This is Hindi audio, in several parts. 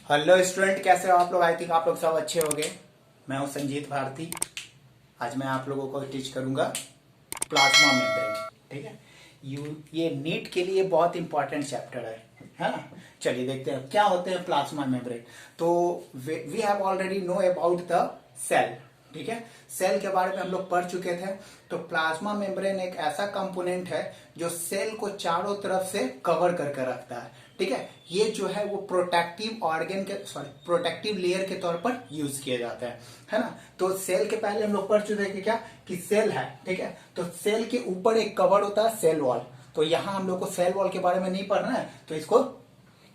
हेलो स्टूडेंट, कैसे हो आप लोग। आई थिंक आप लोग सब अच्छे होंगे। मैं हूं संजीत भारती। आज मैं आप लोगों को टीच करूंगा प्लाज्मा मेम्ब्रेन। ठीक है, ये नीट के लिए बहुत इंपॉर्टेंट चैप्टर है ना। चलिए देखते हैं क्या होते हैं प्लाज्मा मेम्ब्रेन। तो we have already know about the cell. ठीक है, सेल के बारे में हम लोग पढ़ चुके थे। तो प्लाज्मा मेम्ब्रेन एक ऐसा कंपोनेंट है जो सेल को चारों तरफ से कवर करके रखता है। ठीक है, ये जो है वो प्रोटेक्टिव ऑर्गन के प्रोटेक्टिव लेयर के तौर पर यूज किया जाता है ना। तो सेल के पहले हम लोग पढ़ चुके हैं कि क्या कि सेल है। ठीक है, तो सेल के ऊपर एक कवर होता है सेल वॉल। तो यहां हम लोग को सेल वॉल के बारे में नहीं पढ़ना है, तो इसको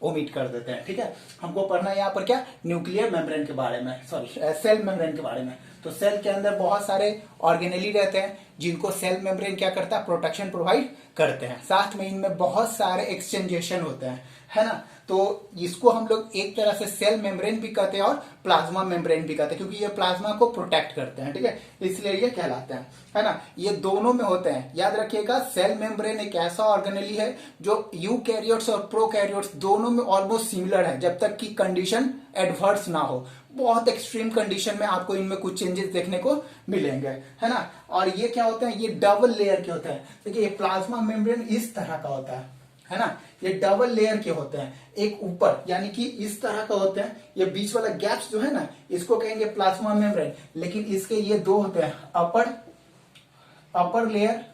ओमिट कर देते हैं। ठीक है, हमको पढ़ना है यहाँ पर क्या न्यूक्लियर मेम्ब्रेन के बारे में, सेल मेम्ब्रेन के बारे में। तो सेल के अंदर बहुत सारे ऑर्गेनेली रहते हैं जिनको सेल मेम्ब्रेन क्या करता है, प्रोटेक्शन प्रोवाइड करते हैं। साथ में इनमें बहुत सारे एक्सचेंजेशन होते हैं, है ना। तो इसको हम लोग एक तरह से सेल मेम्ब्रेन भी कहते हैं और प्लाज्मा मेम्ब्रेन भी कहते हैं, क्योंकि ये प्लाज्मा को प्रोटेक्ट करते हैं। ठीक है, इसलिए ये कहलाते हैं, है ना। ये दोनों में होते हैं, याद रखिएगा। सेल मेम्ब्रेन एक ऐसा ऑर्गेनेली है जो यूकैरियोट्स और प्रोकैरियोट्स दोनों में ऑलमोस्ट सिमिलर है, जब तक कि कंडीशन एडवर्स ना हो। बहुत एक्सट्रीम कंडीशन में आपको इनमें कुछ चेंजेस देखने को मिलेंगे, है ना। और ये क्या होते हैं, ये डबल लेयर के होते हैं। देखिए ये प्लाज्मा मेम्ब्रेन इस तरह का होता है ना। ये डबल लेयर के होते हैं, एक ऊपर यानी कि इस तरह का होते हैं। ये बीच वाला गैप्स जो है ना, इसको कहेंगे प्लाज्मा मेम्ब्रेन। लेकिन इसके ये दो होते हैं, अपर लेयर,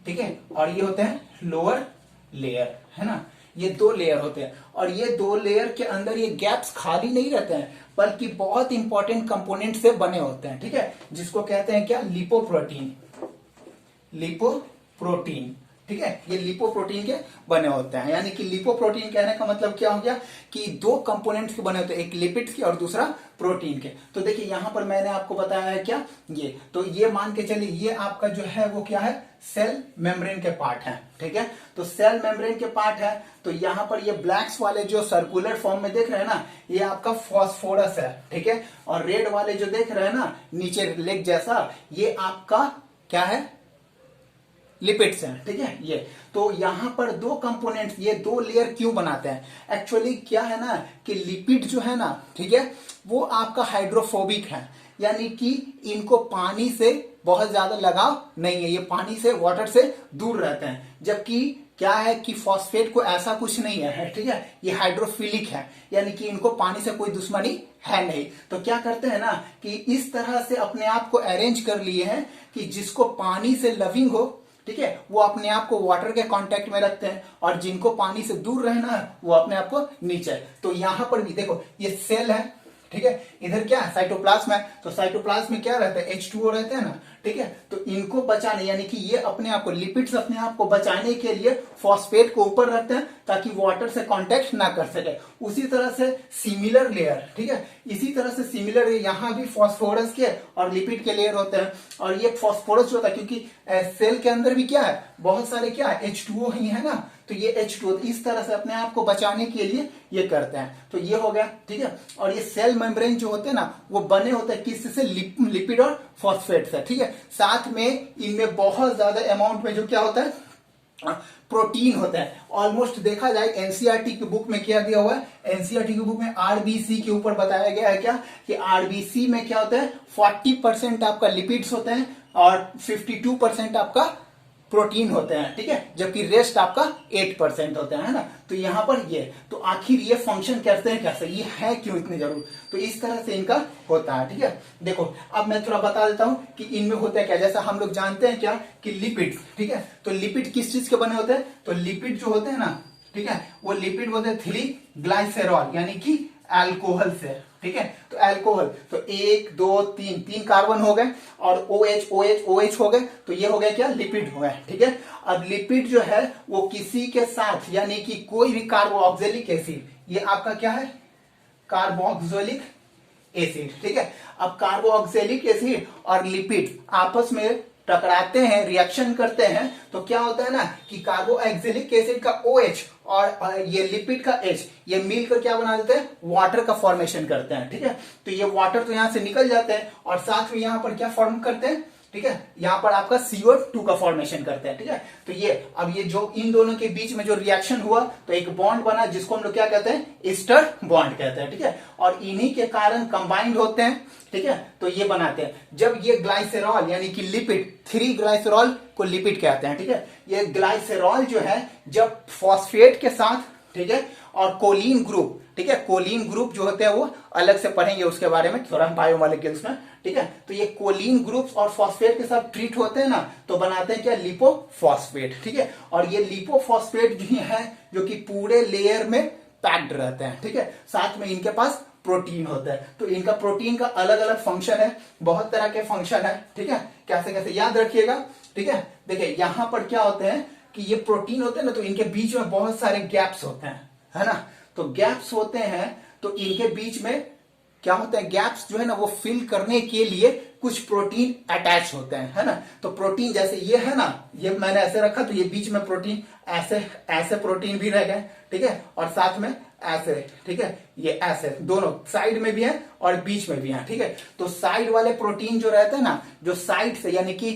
ठीक है, और ये होते हैं लोअर लेयर, है ना। ये दो लेयर होते हैं और ये दो लेयर के अंदर ये गैप्स खाली नहीं रहते हैं, बल्कि बहुत इंपॉर्टेंट कंपोनेंट से बने होते हैं। ठीक है, जिसको कहते हैं क्या, लिपोप्रोटीन। लिपोप्रोटीन, ठीक है, ये लिपोप्रोटीन के बने होते हैं। यानी कि लिपोप्रोटीन कहने का मतलब क्या हो गया कि दो कंपोनेंट्स के बने होते हैं, एक लिपिड्स के और दूसरा प्रोटीन के। तो देखिए यहां पर मैंने आपको बताया है क्या, ये तो ये मान के चलिए ये आपका जो है वो क्या है, सेल मेम्ब्रेन के पार्ट है। ठीक है, तो सेल मेम्ब्रेन के पार्ट है। तो यहां पर ये ब्लैक्स वाले जो सर्कुलर फॉर्म में देख रहे हैं ना, ये आपका फॉस्फोरस है। ठीक है, और रेड वाले जो देख रहे हैं ना नीचे लेग जैसा, ये आपका क्या है, लिपिड्स हैं। ठीक है, ये तो यहां पर दो कंपोनेंट्स, ये दो लेयर क्यों बनाते हैं। एक्चुअली क्या है ना कि लिपिड जो है ना, ठीक है, वो आपका हाइड्रोफोबिक है। यानी कि इनको पानी से बहुत ज्यादा लगाव नहीं है, ये पानी से, वाटर से दूर रहते हैं। जबकि क्या है कि फॉस्फेट को ऐसा कुछ नहीं है। ठीक है, ये हाइड्रोफिलिक है, यानी कि इनको पानी से कोई दुश्मनी है नहीं। तो क्या करते हैं ना कि इस तरह से अपने आप को अरेंज कर लिए हैं कि जिसको पानी से लविंग हो, ठीक है, वो अपने आप को वाटर के कांटेक्ट में रखते हैं, और जिनको पानी से दूर रहना है वो अपने आप को नीचे। तो यहां पर भी देखो ये सेल है, ठीक है, इधर क्या है, साइटोप्लाज्म है। तो साइटोप्लाज्म में क्या रहता है, H2O रहते हैं ना। ठीक है, तो इनको बचाने, यानी कि ये अपने आप को, लिपिड्स अपने आप को बचाने के लिए फॉस्फेट को ऊपर रखते हैं ताकि वाटर से कांटेक्ट ना कर सके। उसी तरह से सिमिलर लेयर, ठीक है, इसी तरह से सिमिलर यहां भी फॉस्फोरस के और लिपिड के लेयर होते हैं। और ये फॉस्फोरस जो होता है, क्योंकि सेल के अंदर भी क्या है, बहुत सारे क्या है, H2O ही है ना। तो ये H2O इस तरह से अपने आप को बचाने के लिए ये करते हैं। तो ये हो गया, ठीक है। और ये सेल मेम्ब्रेन जो होते हैं ना, वो बने होते हैं किससे, लिपिड और फॉस्फेट से। ठीक है, साथ में इनमें बहुत ज्यादा अमाउंट में जो क्या होता है, प्रोटीन होता है। ऑलमोस्ट देखा जाए एनसीईआरटी की बुक में क्या दिया हुआ है, एनसीईआरटी की बुक में आरबीसी के ऊपर बताया गया है क्या कि आरबीसी में क्या होता है, 40% आपका लिपिड्स होते हैं और 52% आपका प्रोटीन होते हैं। ठीक है, जबकि रेस्ट आपका 8% होते हैं, है ना। तो यहां पर ये, तो आखिर ये फंक्शन करते हैं कैसे, ये है क्यों इतनी जरूर, तो इस तरह से इनका होता है। ठीक है, देखो अब मैं थोड़ा बता देता हूं कि इनमें होता है क्या। जैसा हम लोग जानते हैं क्या कि लिपिड, ठीक है, तो लिपिड किस चीज के बने होते हैं, तो लिपिड जो होते हैं ना, ठीक है, वो लिपिड होते हैं 3 ग्लाइसेरॉल, यानी कि अल्कोहल से। ठीक है, तो अल्कोहल, तो 1 2 3 कार्बन हो गए और OH OH OH हो गए। तो ये हो गया क्या, लिपिड हो गए। ठीक है, अब लिपिड जो है वो किसी के साथ, यानी कि कोई भी कार्बोक्सिलिक एसिड, ये आपका क्या है, कार्बोक्सिलिक एसिड। ठीक है, अब कार्बोक्सिलिक एसिड और लिपिड आपस में टकराते हैं, रिएक्शन करते हैं, तो क्या होता है ना कि कार्बोक्सिलिक एसिड का OH और ये लिपिड का H, ये मिलकर क्या बना देते हैं, वाटर का फॉर्मेशन करते हैं। ठीक है, तो ये वाटर तो यहां से निकल जाते हैं और साथ में यहां पर क्या फॉर्म करते हैं, ठीक है, यहाँ पर आपका CO2 का फॉर्मेशन करते हैं। ठीक है, तो ये अब ये जो इन दोनों के बीच में जो रिएक्शन हुआ तो एक बॉन्ड बना जिसको हम लोग क्या कहते हैं, ईस्टर बॉन्ड कहते हैं। ठीक है, और इन्हीं के कारण कंबाइंड होते हैं। ठीक है, तो ये बनाते हैं। जब ये ग्लाइसेरॉल यानी कि लिपिड, 3 ग्लाइसेरॉल को लिपिड कहते हैं। ठीक है, ये ग्लाइसेरॉल जो है जब फॉस्फेट के साथ, ठीक है, और कोलिन ग्रुप, ठीक है, कोलिन ग्रुप जो होते हैं वो अलग से पढ़ेंगे उसके बारे में थोड़ा बायोमोलिक्यूल्स में। ठीक है, तो ये कोलिन ग्रुप्स और फॉस्फेट के साथ ट्रीट होते हैं ना, तो बनाते हैं क्या, लिपोफॉस्फेट। ठीक है, और ये लिपोफॉस्फेट जो है जो कि पूरे लेयर में पैक्ड रहते हैं। ठीक है, साथ में इनके पास प्रोटीन होता है। तो इनका प्रोटीन का अलग अलग फंक्शन है, बहुत तरह के फंक्शन है। ठीक है, कैसे कैसे याद रखिएगा। ठीक है, देखिए यहां पर क्या होते हैं कि ये प्रोटीन होते हैं ना, तो इनके बीच में बहुत सारे गैप्स होते हैं, है ना। तो गैप्स होते हैं तो इनके बीच में क्या होता है, गैप्स जो है ना वो फिल करने के लिए कुछ प्रोटीन अटैच होते हैं, है ना। तो प्रोटीन जैसे ये है ना, ये मैंने ऐसे रखा तो ये बीच में प्रोटीन ऐसे ऐसे प्रोटीन भी रह गए। ठीक है, और साथ में ऐसे, ठीक है, ये ऐसे दोनों साइड में भी है और बीच में भी है। ठीक है, तो साइड वाले प्रोटीन जो रहते हैं ना, जो साइड से यानी कि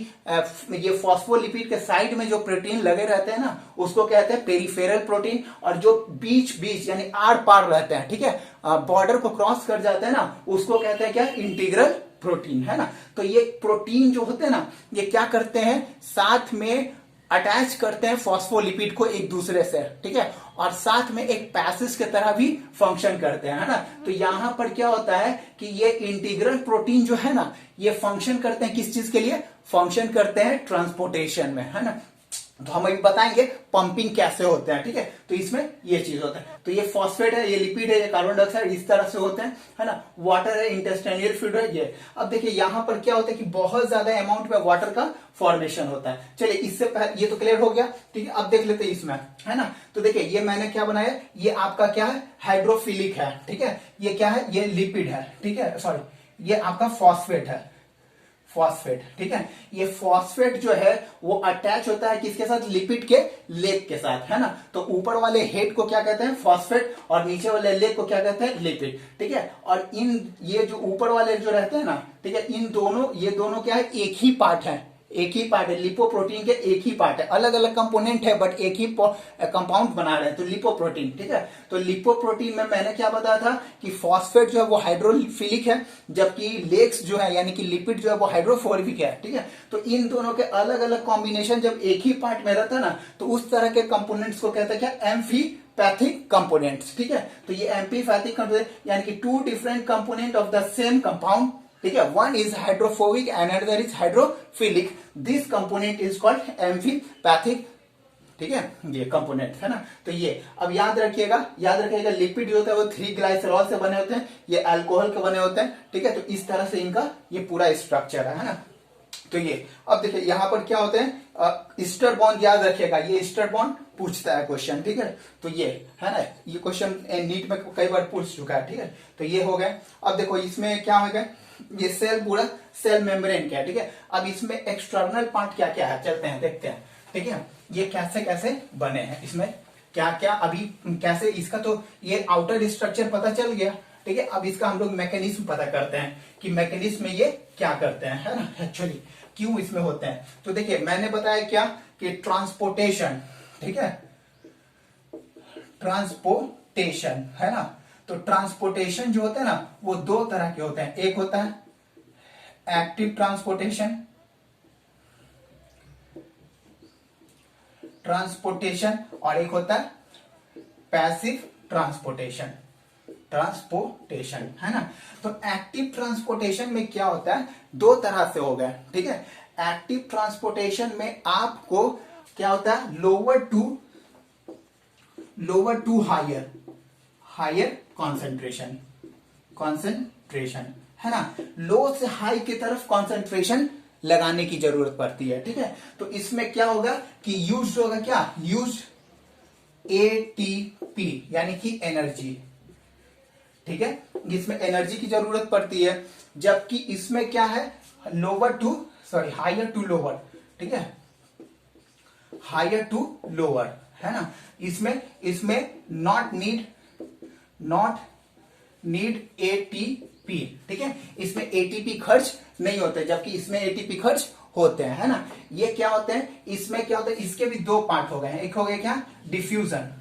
ये फॉस्फोलिपिड के साइड में जो प्रोटीन लगे रहते हैं ना, उसको कहते हैं पेरिफेरल प्रोटीन। और जो बीच बीच यानी आर पार रहते हैं, ठीक है, बॉर्डर को क्रॉस कर जाते हैं ना, उसको कहते हैं क्या, इंटीग्रल प्रोटीन, है ना। तो ये प्रोटीन जो होते हैं ना, ये क्या करते हैं, साथ में अटैच करते हैं फॉस्फोलिपिड को एक दूसरे से। ठीक है, और साथ में एक पैसेज की तरह भी फंक्शन करते हैं, है ना। तो यहां पर क्या होता है कि ये इंटीग्रल प्रोटीन जो है ना, ये फंक्शन करते हैं किस चीज के लिए, फंक्शन करते हैं ट्रांसपोर्टेशन में, है ना। तो हम अभी बताएंगे पंपिंग कैसे होते हैं। ठीक है, तो इसमें ये चीज होता है। तो ये फॉस्फेट है, ये लिपिड है, ये कार्बन डाइऑक्साइड, इस तरह से होते हैं, है ना। वाटर है, इंटेस्टाइनल फ्लूइड है ये। अब देखिए यहां पर क्या होता है कि बहुत ज्यादा अमाउंट में वाटर का फॉर्मेशन होता है। चलिए इससे पहले ये तो क्लियर हो गया। ठीक है, अब देख लेते हैं इसमें, है ना। तो देखिए ये मैंने क्या बनाया, ये आपका क्या है, हाइड्रोफिलिक है। ठीक है, ये क्या है, ये लिपिड है। ठीक है, सॉरी ये आपका फॉस्फेट है, फॉस्फेट। ठीक है, ये फॉस्फेट जो है वो अटैच होता है किसके साथ, लिपिड के लेग के साथ, है ना। तो ऊपर वाले हेड को क्या कहते हैं, फॉस्फेट, और नीचे वाले लेग को क्या कहते हैं, लिपिड। ठीक है, और इन ये जो ऊपर वाले जो रहते हैं ना, ठीक है, इन दोनों ये दोनों क्या है, एक ही पार्ट है, एक ही पार्ट है, लिपोप्रोटीन के एक ही पार्ट है, अलग अलग कंपोनेंट है बट एक ही कंपाउंड बना रहे हैं, तो लिपोप्रोटीन। ठीक है, तो लिपोप्रोटीन में मैंने क्या बताया था कि फॉस्फेट जो है वो हाइड्रोफिलिक है, जबकि लेग्स जो है यानी कि लिपिड जो है वो हाइड्रोफोबिक है। ठीक है, तो इन दोनों के अलग अलग कॉम्बिनेशन जब एक ही पार्ट में रहता है ना, तो उस तरह के कंपोनेंट्स को कहते हैं क्या, एम्फीपैथिक कंपोनेंट्स। ठीक है, तो ये एम्फीपैथिक कंपोनेंट यानी कि 2 different component of the same compound. ठीक है, one is hydrophobic and another is hydrophilic, this component is called amphipathic. ठीक है, ये कंपोनेंट है ना। तो ये अब याद रखिएगा, याद रखिएगा लिपिड जो होता है वो 3 ग्लाइसरॉल से बने होते हैं, ये अल्कोहल के बने होते हैं। ठीक है, तो इस तरह से इनका ये पूरा स्ट्रक्चर है ना। तो ये अब देखिए यहां पर क्या होते हैं, ईस्टर बॉन्ड याद रखिएगा, ये ईस्टर बॉन्ड पूछता है क्वेश्चन। ठीक है, तो ये है ना, ये क्वेश्चन नीट में कई बार पूछ चुका है। ठीक है, तो ये हो गए। अब देखो इसमें क्या हो गया, ये सेल पूरा सेल मेम्ब्रेन क्या है। ठीक है, अब इसमें एक्सटर्नल पार्ट क्या क्या है, चलते हैं देखते हैं। ठीक है, ये कैसे कैसे बने हैं, इसमें क्या क्या अभी कैसे, इसका तो ये आउटर स्ट्रक्चर पता चल गया। ठीक है, अब इसका हम लोग मैकेनिज्म पता करते हैं कि मैकेनिज्म में ये क्या करते हैं, है ना, एक्चुअली क्यों इसमें होते हैं। तो देखिए मैंने बताया क्या कि ट्रांसपोर्टेशन, ठीक है, ट्रांसपोर्टेशन, है ना। तो ट्रांसपोर्टेशन जो होता है ना वो 2 तरह के होते हैं, एक होता है एक्टिव ट्रांसपोर्टेशन, ट्रांसपोर्टेशन, और एक होता है पैसिव ट्रांसपोर्टेशन, ट्रांसपोर्टेशन, है ना। तो एक्टिव ट्रांसपोर्टेशन में क्या होता है, 2 तरह से हो गया। ठीक है, एक्टिव ट्रांसपोर्टेशन में आपको क्या होता है, lower to higher, higher concentration, concentration, है ना। लो से हाई की तरफ कॉन्सेंट्रेशन लगाने की जरूरत पड़ती है। ठीक है, तो इसमें क्या होगा कि यूज होगा क्या, यूज एटीपी यानी कि एनर्जी। ठीक है, इसमें एनर्जी की जरूरत पड़ती है, जबकि इसमें क्या है, हायर टू लोअर। ठीक है, हायर टू लोअर, है ना। इसमें नॉट नीड एटीपी। ठीक है, इसमें एटीपी खर्च नहीं होता, जबकि इसमें एटीपी खर्च होते हैं, है ना। ये क्या होते हैं, इसमें क्या होता है, इसके भी दो पार्ट हो गए हैं। एक हो गया क्या, डिफ्यूजन,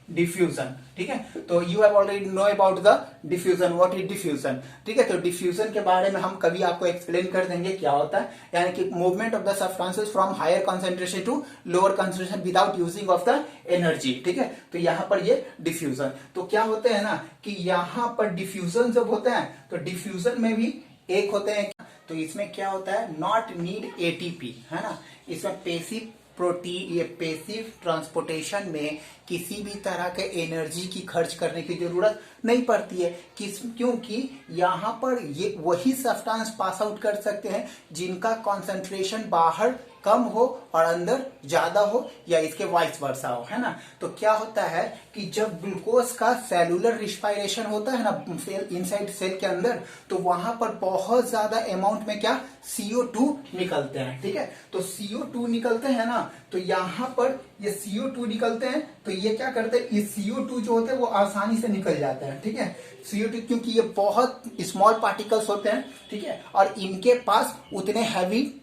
डिफ्यूजन, ठीक है। तो you have already know about the diffusion, what is diffusion, ठीक है। तो डिफ्यूजन के बारे में हम कभी आपको एक्सप्लेन कर देंगे क्या होता है, यानी कि movement of the substances from higher concentration to lower concentration without using of the energy, ठीक है। तो यहाँ पर ये डिफ्यूजन, तो क्या होते हैं ना कि यहाँ पर डिफ्यूजन जब होते हैं तो डिफ्यूजन में भी एक होते हैं, तो इसमें क्या होता है, नॉट नीड एटीपी, है ना। इसमें पेसिव प्रोटीन, ये पेसिव ट्रांसपोर्टेशन में किसी भी तरह के एनर्जी की खर्च करने की जरूरत नहीं पड़ती है, क्योंकि यहाँ पर ये वही सब्सटेंस पास आउट कर सकते हैं जिनका कॉन्सेंट्रेशन बाहर कम हो और अंदर ज्यादा हो, या इसके वाइस वर्सा हो, है ना। तो क्या होता है कि जब ग्लूकोज का सेलुलर रिस्पायरेशन होता है ना इनसाइड सेल के अंदर, तो वहां पर बहुत ज्यादा अमाउंट में क्या, CO2 निकलते हैं, ठीक है। तो CO2 निकलते हैं ना, तो यहाँ पर ये CO2 निकलते हैं, तो ये क्या करते हैं, ये CO2 जो होते हैं वो आसानी से निकल जाते हैं, ठीक है। CO2 क्योंकि ये बहुत स्मॉल पार्टिकल्स होते हैं, ठीक है, और इनके पास उतने हैवी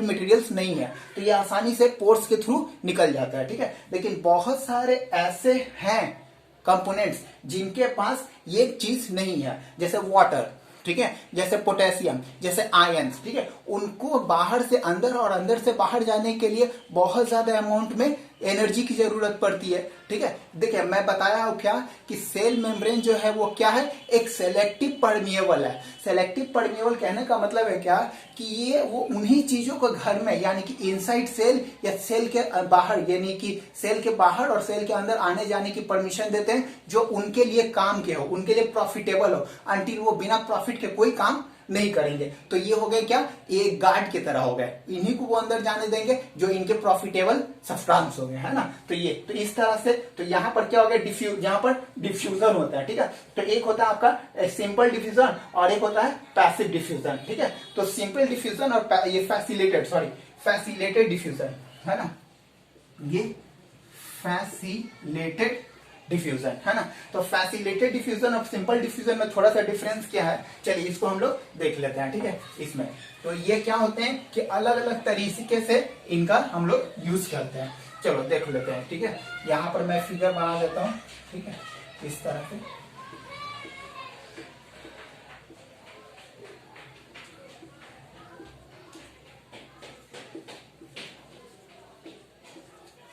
मटेरियल्स नहीं है, तो ये आसानी से पोर्स के थ्रू निकल जाता है, ठीक है। लेकिन बहुत सारे ऐसे हैं कंपोनेंट्स जिनके पास ये चीज नहीं है, जैसे वाटर, ठीक है, जैसे पोटेशियम, जैसे आयंस, ठीक है, उनको बाहर से अंदर और अंदर से बाहर जाने के लिए बहुत ज्यादा अमाउंट में एनर्जी की जरूरत पड़ती है, ठीक है। देखिए मैं बताया हूं क्या कि सेल मेम्ब्रेन जो है वो क्या है, एक सेलेक्टिव परमिएबल है। सेलेक्टिव परमिएबल कहने का मतलब है क्या कि ये वो उन्हीं चीजों को घर में, यानी कि इनसाइड सेल या सेल के बाहर, यानी कि सेल के बाहर और सेल के अंदर आने जाने की परमिशन देते हैं जो उनके लिए काम के हो, उनके लिए प्रॉफिटेबल हो, अंटिल वो बिना प्रॉफिट के कोई काम नहीं करेंगे। तो ये हो गए क्या, एक गार्ड की तरह हो गए, इन्हीं को वो अंदर जाने देंगे जो इनके प्रॉफिटेबल सब्सटेंस हो गए, है ना। तो ये तो इस तरह से, तो यहाँ पर क्या हो गया, यहाँ पर डिफ्यूजन होता है, ठीक है। तो एक होता है आपका सिंपल डिफ्यूजन और एक होता है पैसिव डिफ्यूजन, ठीक है। तो सिंपल डिफ्यूजन और ये फैसिलेटेड डिफ्यूजन, है ना, ये फैसिलेटेड डिफ्यूजन, है ना। तो फैसिलेटेड डिफ्यूजन और सिंपल डिफ्यूजन में थोड़ा सा डिफरेंस क्या है, चलिए इसको हम लोग देख लेते हैं, ठीक है। इसमें तो ये क्या होते हैं कि अलग अलग तरीके से इनका हम लोग यूज करते हैं, चलो देख लेते हैं, ठीक है। यहाँ पर मैं फिगर बना देता हूँ, ठीक है, इस तरह से,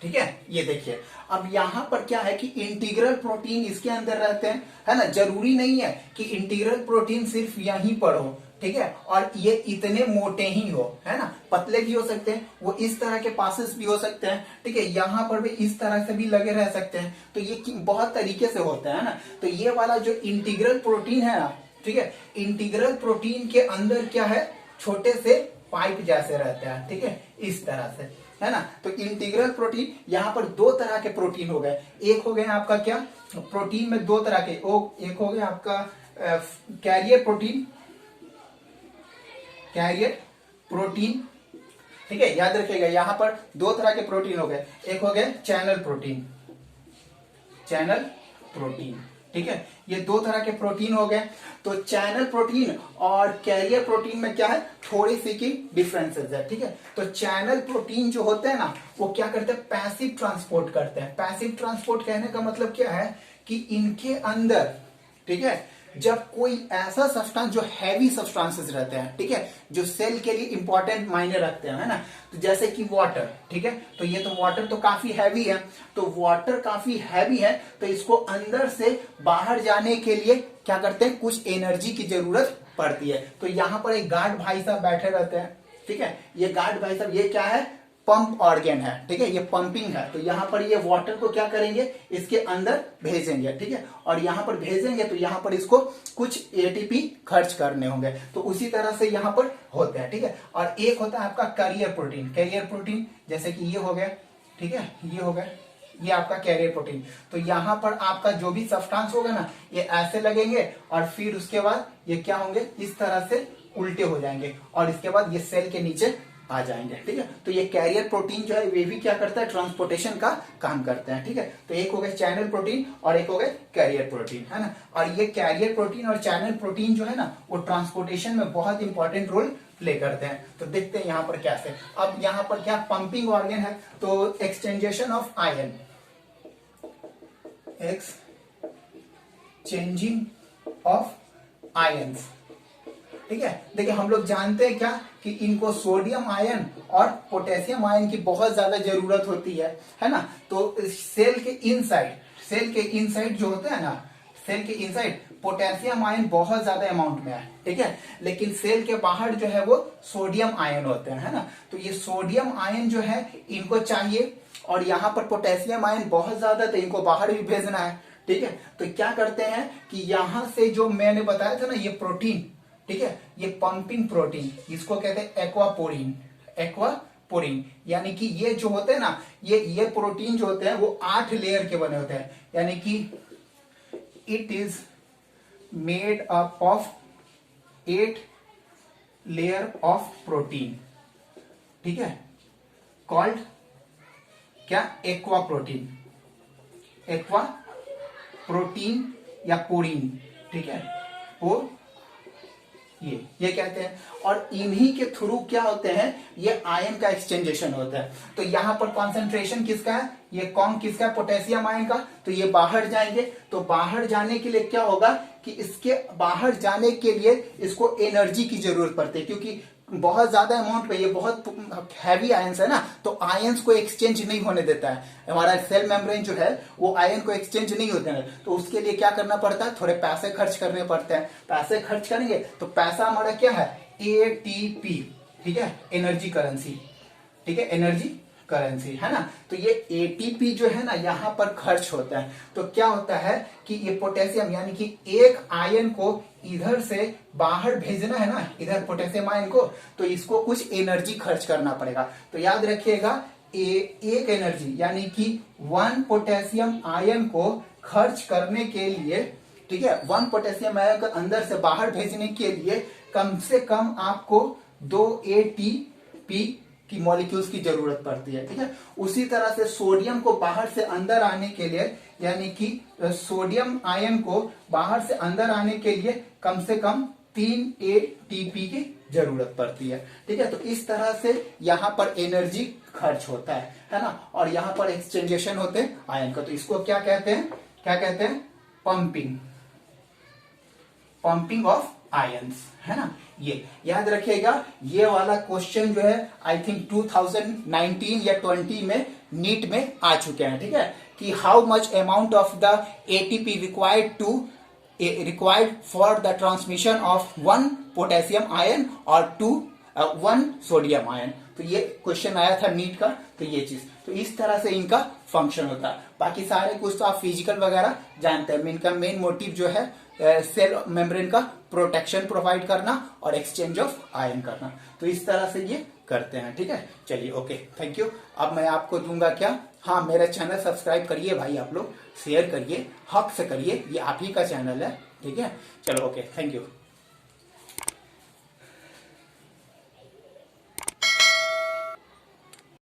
ठीक है। ये देखिए अब यहाँ पर क्या है कि इंटीग्रल प्रोटीन इसके अंदर रहते हैं, है ना। जरूरी नहीं है कि इंटीग्रल प्रोटीन सिर्फ यहीं पर हो, ठीक है, और ये इतने मोटे ही हो, है ना, पतले भी हो सकते हैं, वो इस तरह के पासेस भी हो सकते हैं, ठीक है, यहाँ पर भी इस तरह से भी लगे रह सकते हैं। तो ये बहुत तरीके से होता है ना। तो ये वाला जो इंटीग्रल प्रोटीन है ना, ठीक है, इंटीग्रल प्रोटीन के अंदर क्या है, छोटे से पाइप जैसे रहते हैं, ठीक है, इस तरह से, है ना। तो इंटीग्रल प्रोटीन, यहाँ पर दो तरह के प्रोटीन हो गए, एक हो गए आपका क्या, प्रोटीन में दो तरह के, एक हो गया आपका कैरियर प्रोटीन, ठीक है, याद रखिएगा यहाँ पर दो तरह के प्रोटीन हो गए, एक हो गए चैनल प्रोटीन, ठीक है, ये दो तरह के प्रोटीन हो गए। तो चैनल प्रोटीन और कैरियर प्रोटीन में क्या है, थोड़ी सी की डिफरेंसेस है, ठीक है। तो चैनल प्रोटीन जो होते हैं ना, वो क्या करते हैं, पैसिव ट्रांसपोर्ट करते हैं। पैसिव ट्रांसपोर्ट कहने का मतलब क्या है कि इनके अंदर, ठीक है, जब कोई ऐसा सब्सटेंस जो हैवी सब्सटेंसेस रहते हैं, ठीक है, जो सेल के लिए इंपॉर्टेंट मायने रखते हैं, है ना, तो जैसे कि वाटर, ठीक है, तो ये तो वाटर तो काफी हैवी है, तो वाटर काफी हैवी है, तो इसको अंदर से बाहर जाने के लिए क्या करते हैं, कुछ एनर्जी की जरूरत पड़ती है। तो यहाँ पर एक गार्ड भाई साहब बैठे रहते हैं, ठीक है, ये गार्ड भाई साहब, ये क्या है, पंप ऑर्गन है, ठीक है, ये पंपिंग है। तो यहाँ पर ये वाटर को क्या करेंगे, इसके अंदर भेजेंगे, ठीक है, और यहाँ पर भेजेंगे तो यहाँ पर इसको कुछ एटीपी खर्च करने होंगे, तो उसी तरह से यहाँ पर होता है, ठीक है। और एक होता है आपका कैरियर प्रोटीन, जैसे कि ये हो गया, ठीक है, ये हो गया, ये आपका कैरियर प्रोटीन। तो यहाँ पर आपका जो भी सब्सटेंस होगा ना, ये ऐसे लगेंगे और फिर उसके बाद ये क्या होंगे, इस तरह से उल्टे हो जाएंगे और इसके बाद ये सेल के नीचे आ जाएंगे। ठीक है, तो ये कैरियर प्रोटीन जो है वे भी क्या करता है, ट्रांसपोर्टेशन का काम करते हैं। ठीक है, तो एक हो गया चैनल प्रोटीन और एक हो गया कैरियर प्रोटीन, है ना। और ये कैरियर प्रोटीन और चैनल प्रोटीन जो है ना वो ट्रांसपोर्टेशन में बहुत इंपॉर्टेंट रोल प्ले करते हैं। तो देखते हैं यहाँ पर कैसे। अब यहाँ पर क्या पंपिंग ऑर्गन है, तो exchangation of ion, exchanging of ions. ठीक है, देखिए हम लोग जानते हैं क्या कि इनको सोडियम आयन और पोटेशियम आयन की बहुत ज्यादा जरूरत होती है ना। तो सेल के इनसाइड जो होता है ना, सेल के इनसाइड पोटेशियम आयन बहुत ज्यादा अमाउंट में है। ठीक है, लेकिन सेल के बाहर जो है वो सोडियम आयन होते हैं, है ना। तो ये सोडियम आयन जो है इनको चाहिए और यहाँ पर पोटेशियम आयन बहुत ज्यादा, तो इनको बाहर भी भेजना है। ठीक है, तो क्या करते हैं कि यहां से जो मैंने बताया था ना ये प्रोटीन, ठीक है, ये पंपिंग प्रोटीन, इसको कहते हैं एक्वापोरिन। यानी कि ये जो होते हैं ना, ये प्रोटीन जो होते हैं वो 8 लेयर के बने होते हैं। यानी कि it is made up of 8 layer of protein. ठीक है, कॉल्ड क्या, एक्वा प्रोटीन या पोरीन। ठीक है, वो ये कहते हैं। और इन्हीं के थ्रू क्या होते हैं, ये आयन का एक्सचेंजेशन होता है। तो यहां पर कॉन्सेंट्रेशन किसका है, ये कौन किसका है, पोटेशियम आयन का। तो ये बाहर जाएंगे, तो बाहर जाने के लिए क्या होगा कि इसके बाहर जाने के लिए इसको एनर्जी की जरूरत पड़ती है, क्योंकि बहुत ज्यादा अमाउंट में ये बहुत हैवी आयंस है ना, तो आयंस को एक्सचेंज नहीं होने देता है। हमारा सेल मेम्ब्रेन जो है वो आयन को एक्सचेंज नहीं होते हैं। तो उसके लिए क्या करना पड़ता है, थोड़े पैसे खर्च करने पड़ते हैं। पैसे खर्च करेंगे तो पैसा हमारा क्या है, एटीपी। ठीक है, एनर्जी करेंसी। ठीक है, एनर्जी करेंसी, है ना। तो ये एटीपी जो है ना यहाँ पर खर्च होता है। तो क्या होता है कि ये पोटेशियम यानी कि एक आयन को इधर से बाहर भेजना है ना, इधर पोटेशियम आयन को, तो इसको कुछ एनर्जी खर्च करना पड़ेगा। तो याद रखिएगा एक एनर्जी यानी कि 1 पोटेशियम आयन को खर्च करने के लिए, ठीक है, 1 पोटेशियम आयन को अंदर से बाहर भेजने के लिए कम से कम आपको 2 एटीपी की मॉलिक्यूल्स की जरूरत पड़ती है। ठीक है, उसी तरह से सोडियम को बाहर से अंदर आने के लिए, यानी कि सोडियम आयन को बाहर से अंदर आने के लिए कम से कम 3 एटीपी की जरूरत पड़ती है। ठीक है, तो इस तरह से यहाँ पर एनर्जी खर्च होता है ना। और यहाँ पर एक्सचेंजेशन होते हैं आयन का। तो इसको क्या कहते हैं, पंपिंग ऑफ आयंस, है ना। ये याद रखिएगा, ये वाला क्वेश्चन जो है आई थिंक 2019 या 20 में नीट में आ चुके हैं। ठीक है, कि how much amount of the ATP required for the transmission of 1 potassium ion और 1 सोडियम आयन। तो ये क्वेश्चन आया था नीट का। तो ये चीज, तो इस तरह से इनका फंक्शन होता है। बाकी सारे कुछ तो आप फिजिकल वगैरह जानते हैं। इनका मेन मोटिव जो है सेल मेम्ब्रेन का प्रोटेक्शन प्रोवाइड करना और एक्सचेंज ऑफ आयन करना। तो इस तरह से ये करते हैं। ठीक है, चलिए ओके, थैंक यू। अब मैं आपको दूंगा क्या, हाँ, मेरा चैनल सब्सक्राइब करिए भाई, आप लोग शेयर करिए, हक से करिए, ये आप ही का चैनल है। ठीक है, चलो ओके, थैंक यू।